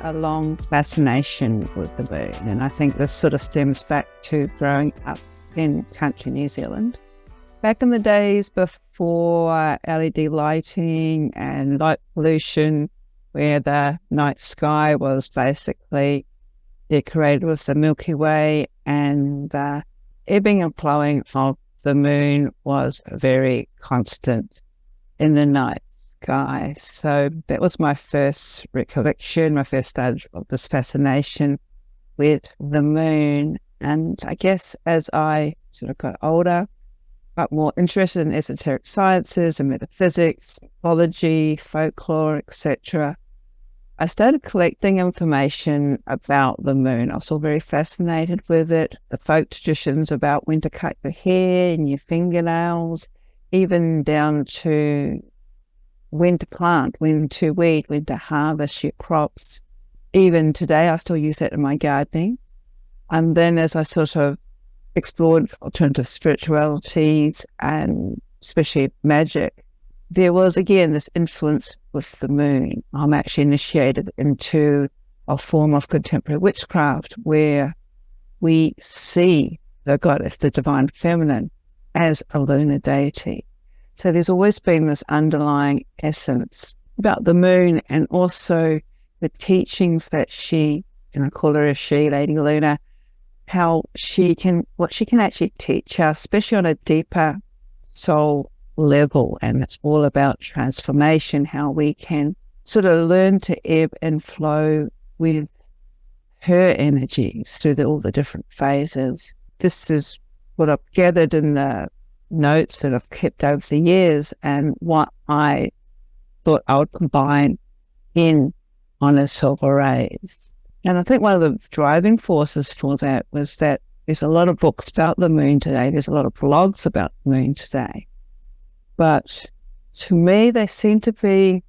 a long fascination with the moon, and I think this sort of stems back to growing up in country New Zealand. Back in the days before LED lighting and light pollution, where the night sky was basically decorated with the Milky Way, and the ebbing and flowing of the moon was very constant in the night sky. So that was my first recollection, my first stage of this fascination with the moon. And I guess as I sort of got older, got more interested in esoteric sciences and metaphysics, mythology, folklore, etc., I started collecting information about the moon. I was all very fascinated with it, the folk traditions about when to cut your hair and your fingernails, even down to when to plant, when to weed, when to harvest your crops. Even today, I still use that in my gardening. And then as I sort of explored alternative spiritualities and especially magic, there was again this influence with the moon. I'm actually initiated into a form of contemporary witchcraft where we see the goddess, the divine feminine, as a lunar deity. So there's always been this underlying essence about the moon, and also the teachings that she, and I call her a she, Lady Luna, what she can actually teach us, especially on a deeper soul level. And it's all about transformation, how we can sort of learn to ebb and flow with her energies through all the different phases. This is what I've gathered in the notes that I've kept over the years, and what I thought I would combine in Honest Silver Rays. And I think one of the driving forces for that was that there's a lot of books about the moon today. There's a lot of blogs about the moon today. But to me, they seem to be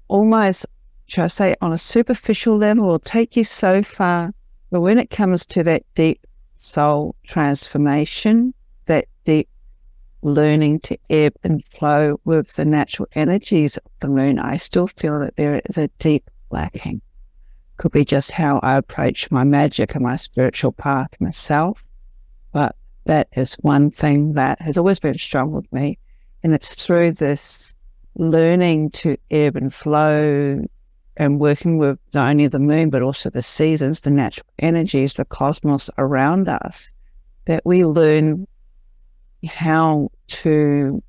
almost, should I say, on a superficial level, or take you so far. But when it comes to that deep soul transformation, that deep learning to ebb and flow with the natural energies of the moon, I still feel that there is a deep lacking. Could be just how I approach my magic and my spiritual path myself, but that is one thing that has always been strong with me, and it's through this learning to ebb and flow and working with not only the moon but also the seasons, the natural energies, the cosmos around us, that we learn how to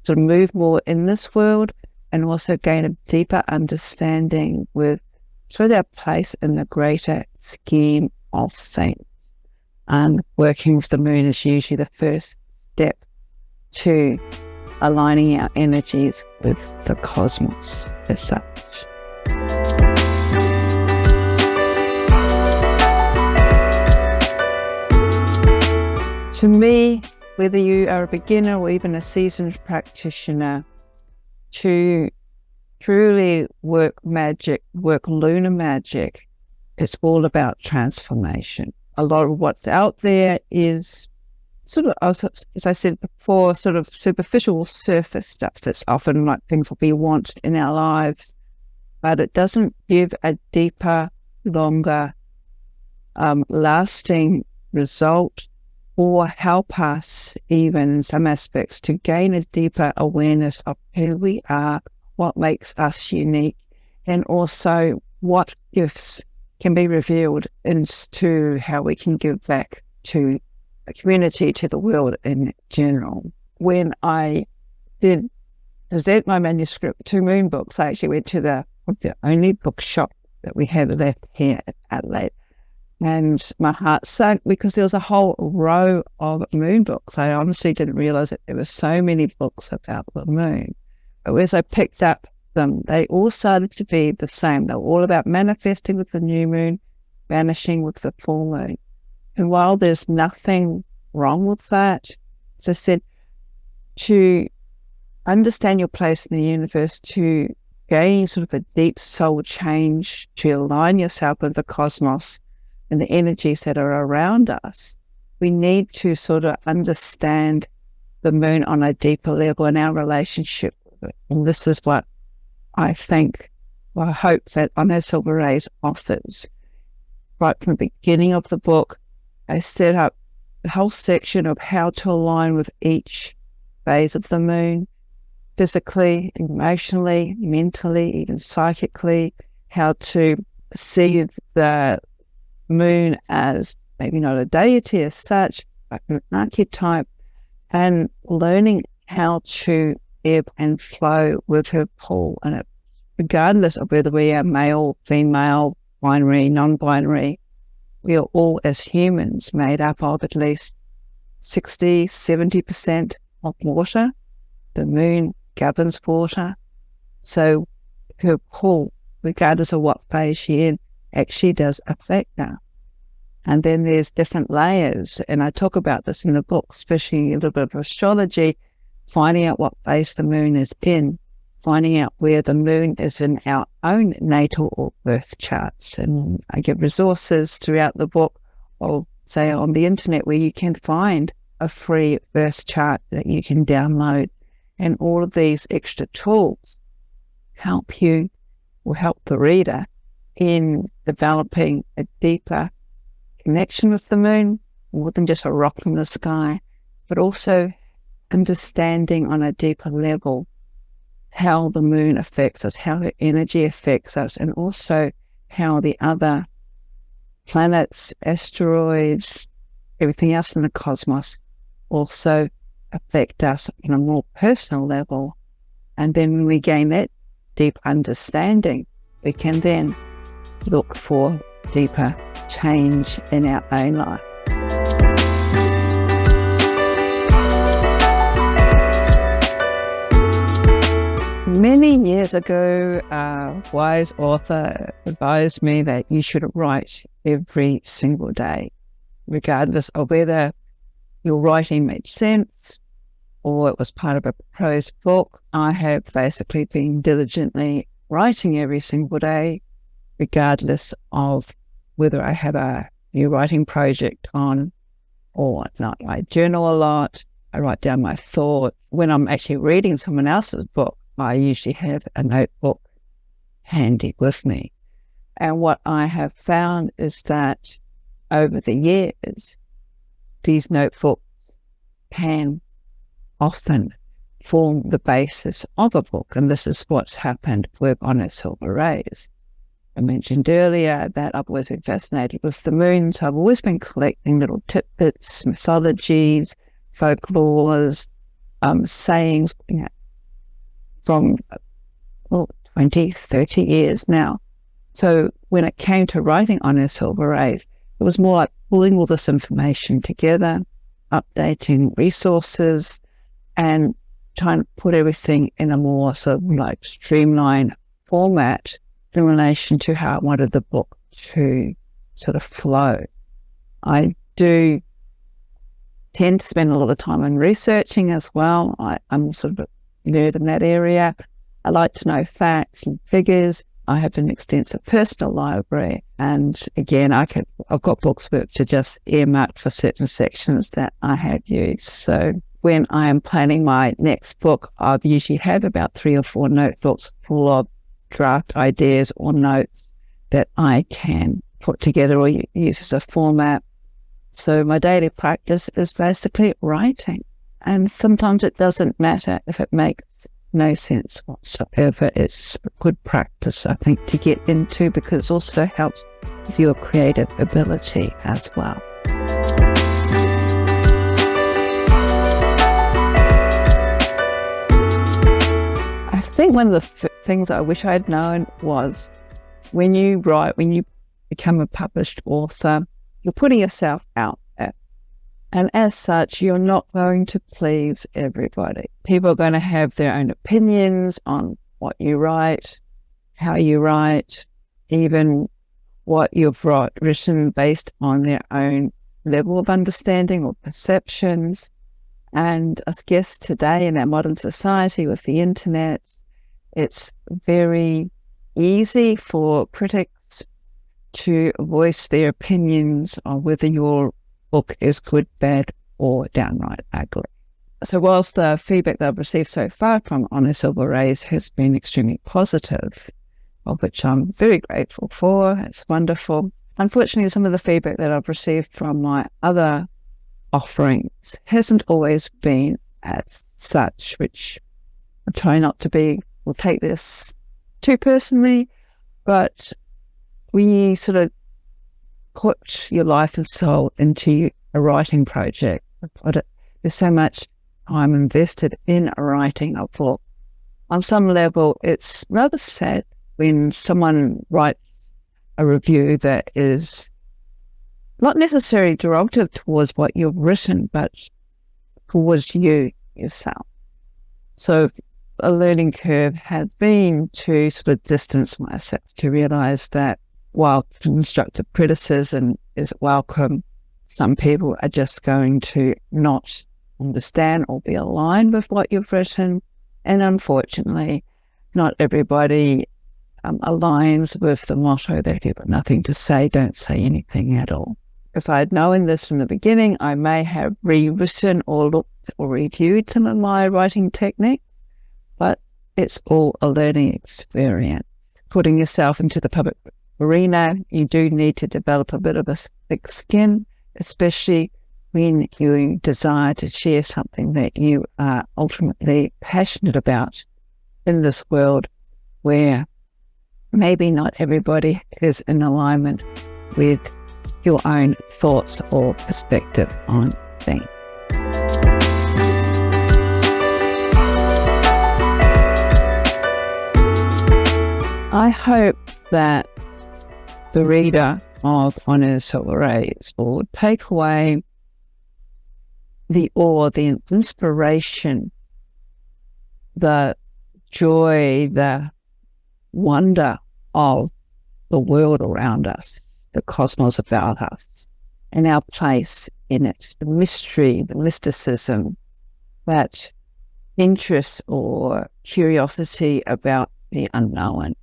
sort of move more in this world, and also gain a deeper understanding with sort of our place in the greater scheme of things. And working with the moon is usually the first step to aligning our energies with the cosmos as such. To me, whether you are a beginner or even a seasoned practitioner, to truly work magic, work lunar magic, it's all about transformation. A lot of what's out there is sort of, as I said before, sort of superficial surface stuff that's often like things we want in our lives, but it doesn't give a deeper, longer, lasting result, or help us even in some aspects to gain a deeper awareness of who we are, what makes us unique, and also what gifts can be revealed into how we can give back to the community, to the world in general. When I did present my manuscript to Moon Books, I actually went to the only bookshop that we have left here at Adelaide. And my heart sank because there was a whole row of moon books. I honestly didn't realise that there were so many books about the moon. But as I picked up them, they all started to be the same. They were all about manifesting with the new moon, vanishing with the full moon. And while there's nothing wrong with that, as I said, to understand your place in the universe, to gain sort of a deep soul change, to align yourself with the cosmos and the energies that are around us, we need to sort of understand the moon on a deeper level in our relationship with it. And this is what I think I hope that On Her Silver Rays offers. Right from the beginning of the book, I set up the whole section of how to align with each phase of the moon, physically, emotionally, mentally, even psychically, how to see the moon as maybe not a deity as such, but an archetype, and learning how to ebb and flow with her pull. And regardless of whether we are male, female, binary, non-binary, we are all as humans made up of at least 60, 70% of water. The moon governs water. So her pull, regardless of what phase she's in, actually does affect her. And then there's different layers. And I talk about this in the book, especially a little bit of astrology, finding out what phase the moon is in, finding out where the moon is in our own natal or birth charts. And I give resources throughout the book, or say on the internet, where you can find a free birth chart that you can download. And all of these extra tools help you or help the reader in developing a deeper connection with the moon, more than just a rock in the sky, but also understanding on a deeper level how the moon affects us, how her energy affects us, and also how the other planets, asteroids, everything else in the cosmos also affect us on a more personal level. And then when we gain that deep understanding, we can then look for deeper change in our own life. Many years ago, a wise author advised me that you should write every single day, regardless of whether your writing made sense or it was part of a prose book. I have basically been diligently writing every single day, regardless of whether I have a new writing project on or not. I journal a lot. I write down my thoughts. When I'm actually reading someone else's book, I usually have a notebook handy with me. And what I have found is that over the years, these notebooks can often form the basis of a book. And this is what's happened with On Her Silver Rays. I mentioned earlier that I've always been fascinated with the moon, so I've always been collecting little tidbits, mythologies, folklores, sayings, from 20, 30 years now. So when it came to writing On Her Silver Rays, it was more like pulling all this information together, updating resources, and trying to put everything in a more sort of like streamlined format in relation to how I wanted the book to sort of flow. I do tend to spend a lot of time on researching as well. I'm sort of a nerd in that area. I like to know facts and figures. I have an extensive personal library, and again, I've got books which are just earmarked for certain sections that I have used. So when I am planning my next book, I usually have about 3 or 4 notebooks full of draft ideas or notes that I can put together or use as a format. So my daily practice is basically writing. And sometimes it doesn't matter if it makes no sense whatsoever. It's a good practice, I think, to get into, because it also helps with your creative ability as well. I think one of the things I wish I'd known was when you write, when you become a published author, you're putting yourself out there. And as such, you're not going to please everybody. People are going to have their own opinions on what you write, how you write, even what you've written based on their own level of understanding or perceptions. And I guess today in our modern society with the internet, it's very easy for critics to voice their opinions on whether your book is good, bad, or downright ugly. So whilst the feedback that I've received so far from On Her Silver Rays has been extremely positive, of which I'm very grateful for. It's wonderful. Unfortunately, some of the feedback that I've received from my other offerings hasn't always been as such, which I try not to be, or take this too personally, but when you sort of put your life and soul into a writing project, there's so much time invested in writing a book. On some level, it's rather sad when someone writes a review that is not necessarily derogative towards what you've written, but towards you yourself. So a learning curve has been to sort of distance myself, to realise that while constructive criticism is welcome, some people are just going to not understand or be aligned with what you've written. And unfortunately, not everybody aligns with the motto that you've got nothing to say, don't say anything at all. If I had known this from the beginning, I may have rewritten or looked or reviewed some of my writing techniques, but it's all a learning experience. Putting yourself into the public arena, you do need to develop a bit of a thick skin, especially when you desire to share something that you are ultimately passionate about in this world where maybe not everybody is in alignment with your own thoughts or perspective on things. I hope that the reader of On Earth Silver Rays will take away the awe, the inspiration, the joy, the wonder of the world around us, the cosmos about us, and our place in it, the mystery, the mysticism, that interest or curiosity about the unknown.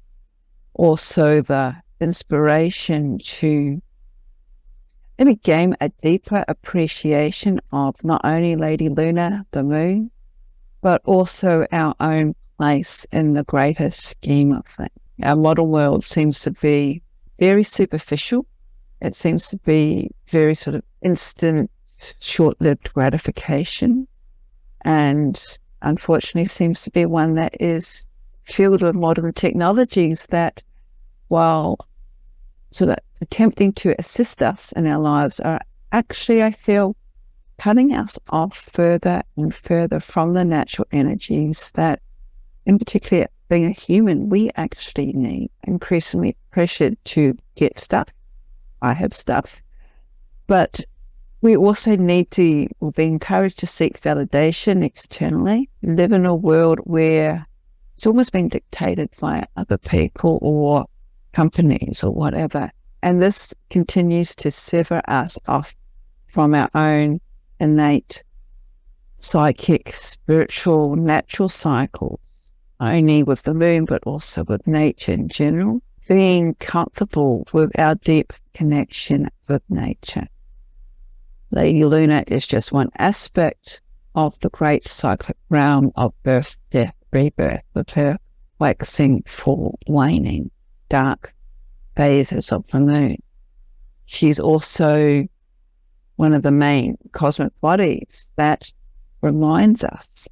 Also the inspiration to maybe gain a deeper appreciation of not only Lady Luna, the moon, but also our own place in the greater scheme of things. Our modern world seems to be very superficial. It seems to be very sort of instant, short-lived gratification, and unfortunately seems to be one that is filled with modern technologies that, while sort of attempting to assist us in our lives, are actually, I feel, cutting us off further and further from the natural energies that, in particular, being a human, we actually need. Increasingly pressured to get stuff. I have stuff. But we also need to be encouraged to seek validation externally, live in a world where it's almost being dictated by other people or companies or whatever. And this continues to sever us off from our own innate psychic, spiritual, natural cycles, not only with the moon, but also with nature in general, being comfortable with our deep connection with nature. Lady Luna is just one aspect of the great cyclic realm of birth, death, rebirth, with her waxing, full, waning, dark phases of the moon. She's also one of the main cosmic bodies that reminds us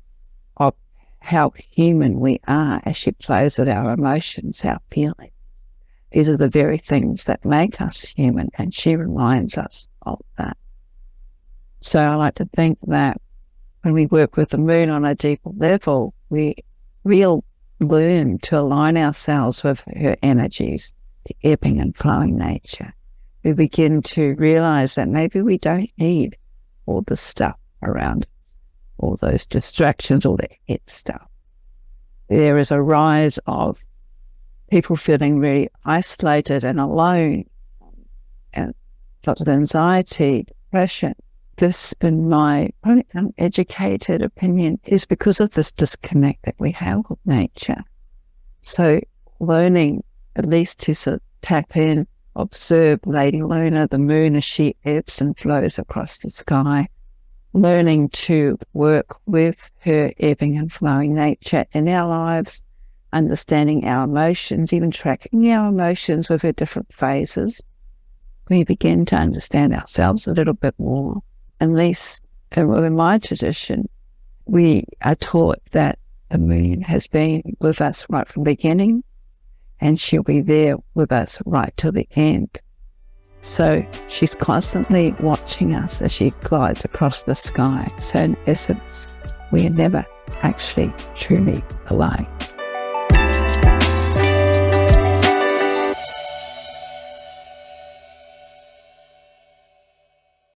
of how human we are as she plays with our emotions, our feelings. These are the very things that make us human, and she reminds us of that. So I like to think that when we work with the moon on a deeper level, we'll learn to align ourselves with her energies, the ebbing and flowing nature. We begin to realize that maybe we don't need all the stuff around us, all those distractions, all the head stuff. There is a rise of people feeling really isolated and alone, and lots of anxiety, depression. This, in my uneducated opinion, is because of this disconnect that we have with nature. So learning at least to sort of tap in, observe Lady Luna, the moon, as she ebbs and flows across the sky, learning to work with her ebbing and flowing nature in our lives, understanding our emotions, even tracking our emotions with her different phases, we begin to understand ourselves a little bit more. At least in my tradition, we are taught that the moon has been with us right from the beginning, and she'll be there with us right till the end. So she's constantly watching us as she glides across the sky. So in essence, we are never actually truly alone.